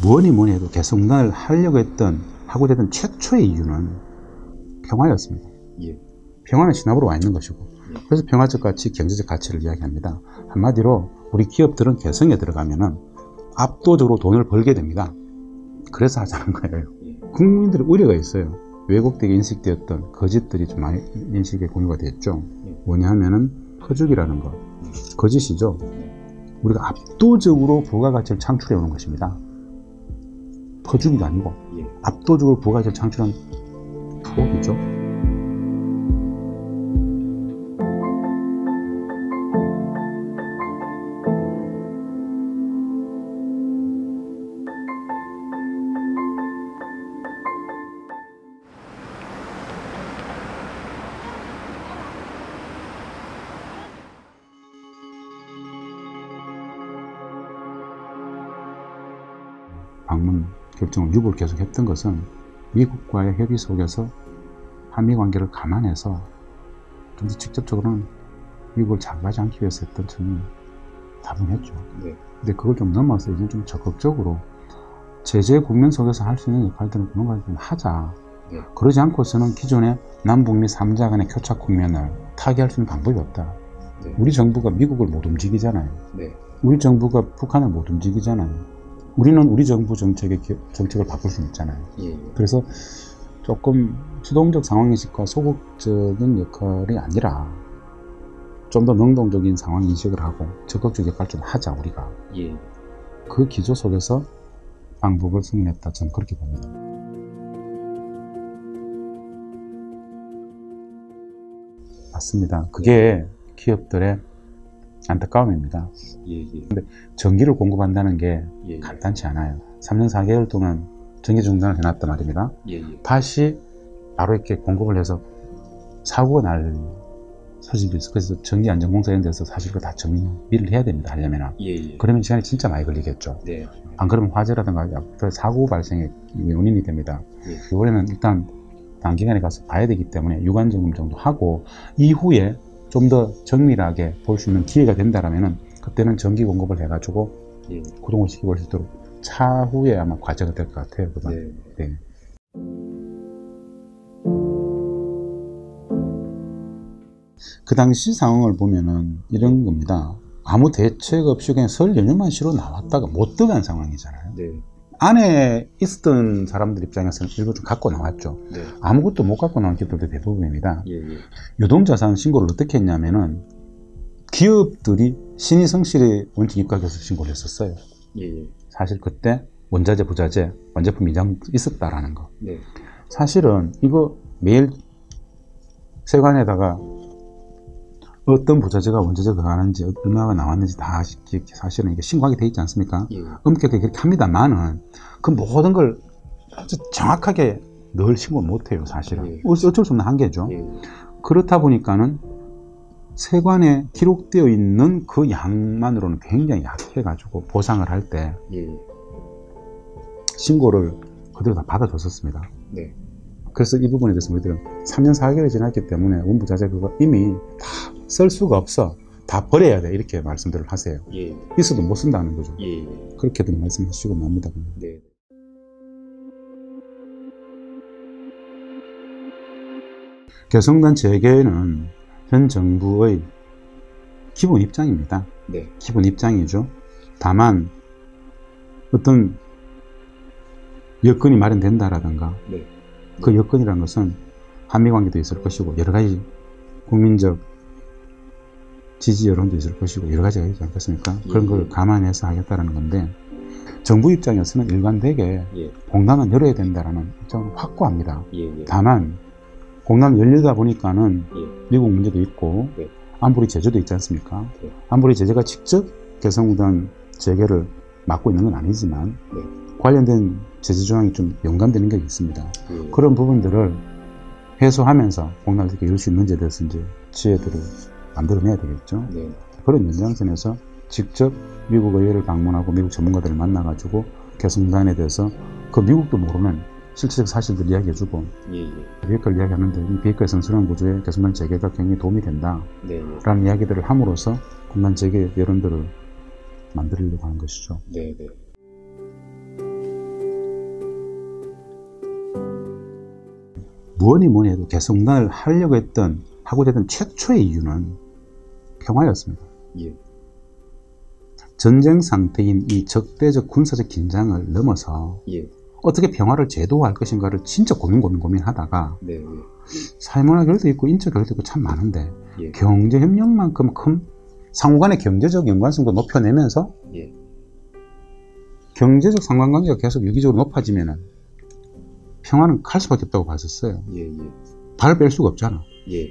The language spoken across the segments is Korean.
뭐니 해도 개성공단을 하고자 했던 최초의 이유는 평화였습니다. 예. 평화는 신압으로 와 있는 것이고, 그래서 평화적 가치, 경제적 가치를 이야기합니다. 한마디로 우리 기업들은 개성에 들어가면은 압도적으로 돈을 벌게 됩니다. 그래서 하자는 거예요. 국민들의 우려가 있어요. 왜곡되게 인식되었던 거짓들이 좀 많이 인식에 공유가 됐죠. 뭐냐 하면은 퍼주기라는 것, 거짓이죠. 우리가 압도적으로 부가가치를 창출해 오는 것입니다. 퍼주기가 아니고 압도적으로 부가가치를 창출한 프로이죠. 방문 결정을 유보를 계속 했던 것은 미국과의 협의 속에서 한미 관계를 감안해서 좀 더 직접적으로는 미국을 자극하지 않기 위해서 했던 점이 다분했죠. 근데 그걸 좀 넘어서 이제 좀 적극적으로 제재 국면 속에서 할 수 있는 역할들은 뭔가 좀 하자. 그러지 않고서는 기존의 남북미 3자 간의 교착 국면을 타개할 수 있는 방법이 없다. 우리 정부가 미국을 못 움직이잖아요. 우리 정부가 북한을 못 움직이잖아요. 우리는 우리 정부 정책을 바꿀 수 있잖아요. 그래서 조금 수동적 상황인식과 소극적인 역할이 아니라 좀 더 능동적인 상황인식을 하고 적극적 역할을 좀 하자, 우리가. 그 기조 속에서 방북을 승인했다, 저는 그렇게 봅니다. 맞습니다. 그게 기업들의 안타까움입니다. 근데 전기를 공급한다는 게 간단치 않아요. 3년 4개월 동안 전기 중단을 해놨단 말입니다. 다시 바로 이렇게 공급을 해서 사고가 날 소식이 있어. 그래서 전기안전공사 이런 데서 사실 다 정비를 해야 됩니다, 하려면. 그러면 시간이 진짜 많이 걸리겠죠. 안 그러면 화재라든가 사고 발생의 원인이 됩니다. 이번에는 일단 단기간에 가서 봐야 되기 때문에 유관점검 정도 하고 이후에 좀 더 정밀하게 볼 수 있는 기회가 된다라면은 그때는 전기 공급을 해가지고 구동을 시켜볼 수 있도록 차후에 아마 과제가 될 것 같아요. 그 당시 상황을 보면은 이런 겁니다. 아무 대책 없이 그냥 설 연휴만 쉬러 나왔다가 못 들어간 상황이잖아요. 안에 있었던 사람들 입장에서는 일부 좀 갖고 나왔죠. 아무것도 못 갖고 나온 기업들도 대부분입니다. 유동자산 신고를 어떻게 했냐면은 기업들이 신의성실에 원칙 입각해서 신고를 했었어요. 사실 그때 원자재, 부자재, 완제품 미장 있었다라는 거. 사실은 이거 매일 세관에다가 어떤 부자재가 원자재가 가는지 얼마가 나왔는지 다 사실은 이게 신고하게 돼 있지 않습니까? 엄격하게 그렇게 합니다만은 그 모든 걸 아주 정확하게 늘 신고 못 해요, 사실은. 어쩔 수 없는 한계죠. 그렇다 보니까는 세관에 기록되어 있는 그 양만으로는 굉장히 약해가지고 보상을 할 때 신고를 그대로 다 받아줬었습니다. 그래서 이 부분에 대해서 우리들은 3년 4개월이 지났기 때문에 원부자재 그거 이미 다 쓸 수가 없어. 다 버려야 돼. 이렇게 말씀들을 하세요. 있어도 못 쓴다는 거죠. 그렇게들 말씀하시고 맙니다. 개성공단 재개는 현 정부의 기본 입장입니다. 기본 입장이죠. 다만 어떤 여건이 마련된다라든가 그 여건이라는 것은 한미관계도 있을 것이고 여러 가지 국민적 지지 여론도 있을 것이고 여러 가지가 있지 않겠습니까? 그런 걸 감안해서 하겠다는 건데 정부 입장에서는 일관되게 공단은 열어야 된다는 입장은 확고합니다. 다만 공단을 열리다 보니까는 미국 문제도 있고 안보리 제재도 있지 않습니까? 안보리 제재가 직접 개성공단 재개를 막고 있는 건 아니지만 관련된 제재 조항이 좀 연관되는 게 있습니다. 그런 부분들을 해소하면서 공단을 이렇게 열 수 있는지에 대해서 이제 지혜들을 만들어내야 되겠죠. 그런 연장선에서 직접 미국 의회를 방문하고 미국 전문가들을 만나가지고 개성공단에 대해서 그 미국도 모르는 실질적 사실들을 이야기해주고 비핵화를 이야기하는데 이 비핵화의 선순환 구조에 개성공단 재개가 굉장히 도움이 된다 라는 이야기들을 함으로써 공단 재개 여론들을 만들려고 하는 것이죠. 뭐니 해도 개성공단을 하고자 했던 최초의 이유는 평화였습니다. 예. 전쟁 상태인 이 적대적 군사적 긴장을 넘어서 예. 어떻게 평화를 제도화할 것인가를 진짜 고민하다가 네. 사회문화 결도 있고 인적 결도 있고 참 많은데 예. 경제협력만큼 큰 상호간의 경제적 연관성도 높여내면서 예. 경제적 상관관계가 계속 유기적으로 높아지면은 평화는 갈 수밖에 없다고 봤었어요. 예. 발을 뺄 수가 없잖아. 예.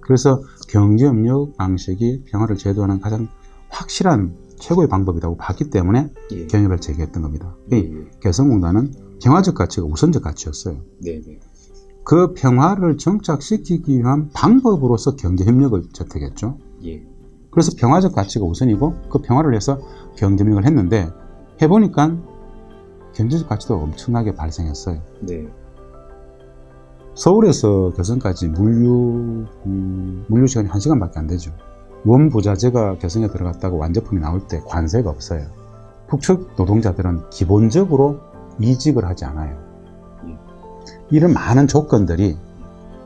그래서 경제협력 방식이 평화를 제도하는 가장 확실한 최고의 방법이라고 봤기 때문에 예. 경협을 제기했던 겁니다. 예. 개성공단은 평화적 가치가 우선적 가치였어요. 네. 그 평화를 정착시키기 위한 방법으로서 경제협력을 채택했죠. 예. 그래서 평화적 가치가 우선이고 그 평화를 위해서 경제협력을 했는데 해보니까 경제적 가치도 엄청나게 발생했어요. 네. 서울에서 개성까지 물류 시간이 1시간밖에 안 되죠. 원부자재가 개성에 들어갔다고 완제품이 나올 때 관세가 없어요. 북측 노동자들은 기본적으로 이직을 하지 않아요. 이런 많은 조건들이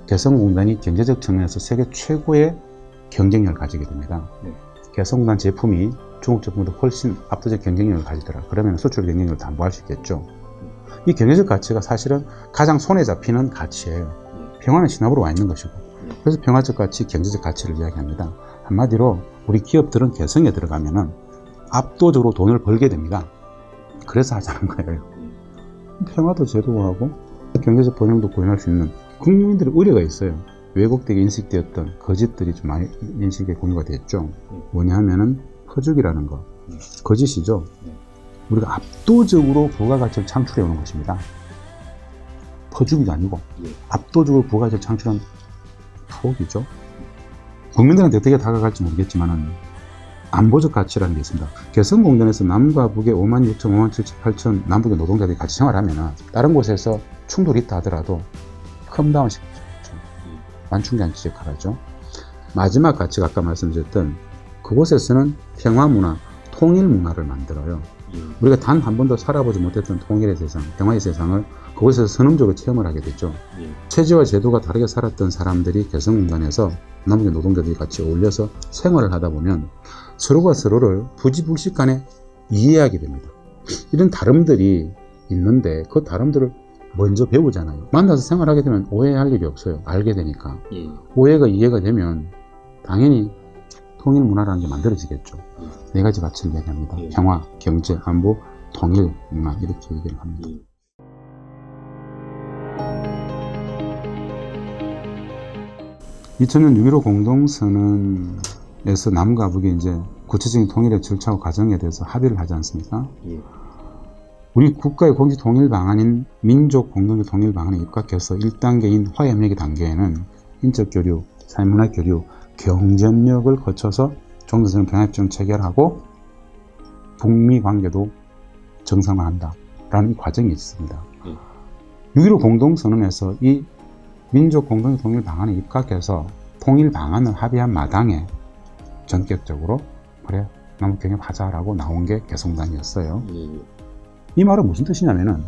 개성공단이 경제적 측면에서 세계 최고의 경쟁력을 가지게 됩니다. 개성공단 제품이 중국 제품보다 훨씬 압도적 경쟁력을 가지더라. 그러면 수출 경쟁력을 담보할 수 있겠죠. 이 경제적 가치가 사실은 가장 손에 잡히는 가치예요. 평화는 신압으로 와 있는 것이고. 그래서 평화적 가치, 경제적 가치를 이야기합니다. 한마디로 우리 기업들은 개성에 들어가면은 압도적으로 돈을 벌게 됩니다. 그래서 하자는 거예요. 평화도 제도화하고 경제적 번영도 구현할 수 있는 국민들의 의뢰가 있어요. 왜곡되게 인식되었던 거짓들이 좀 많이 인식에 공유가 됐죠. 뭐냐 하면은 퍼주기라는 거. 거짓이죠. 우리가 압도적으로 부가가치를 창출해 오는 것입니다. 퍼주기가 아니고 압도적으로 부가가치를 창출한 투옥이죠. 국민들한테 어떻게 다가갈지 모르겠지만은 안보적 가치라는 게 있습니다. 개성공단에서 남과 북의 5만 6천, 5만 7천, 8천 남북의 노동자들이 같이 생활하면은 다른 곳에서 충돌이 있다 하더라도 컴다운 시키죠. 완충장치 역할을 하죠. 마지막 가치가 아까 말씀드렸던 그곳에서는 평화문화, 통일문화를 만들어요. 우리가 단 한 번도 살아보지 못했던 통일의 세상, 평화의 세상을 그곳에서 선언적으로 체험을 하게 됐죠. 체제와 제도가 다르게 살았던 사람들이 개성공단에서 남북의 노동자들이 같이 어울려서 생활을 하다 보면 서로가 서로를 부지불식간에 이해하게 됩니다. 이런 다름들이 있는데 그 다름들을 먼저 배우잖아요. 만나서 생활하게 되면 오해할 일이 없어요. 알게 되니까. 오해가 이해가 되면 당연히 통일 문화라는 게 만들어지겠죠. 네 가지 가치를 이야기합니다. 평화, 경제, 안보, 통일 문화 이렇게 얘기를 합니다. 2000년 6.15 공동선언에서 남과 북이 이제 구체적인 통일의 절차와 과정에 대해서 합의를 하지 않습니까? 우리 국가의 공식 통일 방안인 민족 공동체 통일 방안에 입각해서 1단계인 화해협력의 단계에는 인적 교류, 사회문화 교류, 경제협력을 거쳐서 종전선언 평화협정 체결하고 북미 관계도 정상화한다 라는 이 과정이 있습니다. 6.15 공동선언에서 이 민족 공동체 통일 방안에 입각해서 통일 방안을 합의한 마당에 전격적으로 그래 남북 경협하자라고 나온 게 개성공단이었어요. 이 말은 무슨 뜻이냐면은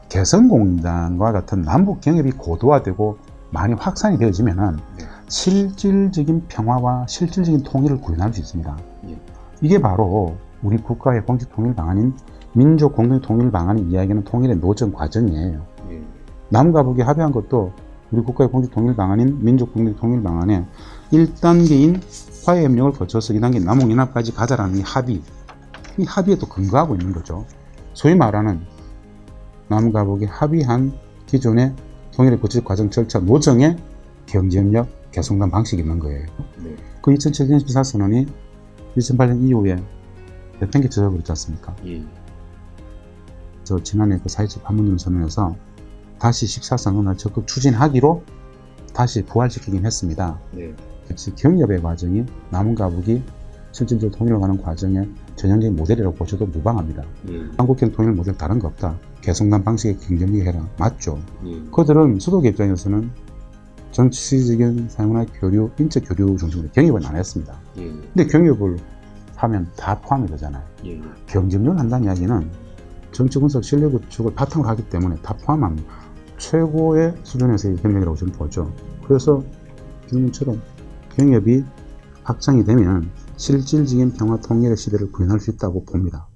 개성공단과 같은 남북 경협이 고도화되고 많이 확산이 되어지면은 실질적인 평화와 실질적인 통일을 구현할 수 있습니다. 이게 바로 우리 국가의 공식 통일 방안인 민족 공동체 통일 방안이 이야기하는 통일의 노정 과정이에요. 남과 북이 합의한 것도 우리 국가의 공식 통일 방안인 민족 공동체 통일 방안에 1단계인 화해협력을 거쳐서 2단계 남북연합까지 가자라는 이 합의에 또 근거하고 있는 거죠. 소위 말하는 남과 북이 합의한 기존의 통일의 구체적 과정 절차 노정에 경제협력 개성공단 방식이 있는 거예요. 그 2007년 14선언이 2008년 이후에 대편기 저작을 했지 않습니까? 저 지난해 그 4.27 판문점 선언에서 다시 14선언을 적극 추진하기로 다시 부활시키긴 했습니다. 역시 경협의 과정이 남과 북이 실질적으로 통일을 가는 과정의 전형적인 모델이라고 보셔도 무방합니다. 한국형 통일 모델 다른 거 없다. 개성공단 방식의 경제협력이 해라. 맞죠? 그들은 수도계 입장에서는 정치적인 사회문화 교류, 인적 교류 중심으로 경협은 안 했습니다. 근데 경협을 하면 다 포함이 되잖아요. 경제협력을 한다는 이야기는 정치 분석 실력 구축을 바탕으로 하기 때문에 다 포함합니다. 최고의 수준에서의 협력이라고 저는 보죠. 그래서 질문처럼 경협이 확장이 되면 실질적인 평화 통일의 시대를 구현할 수 있다고 봅니다.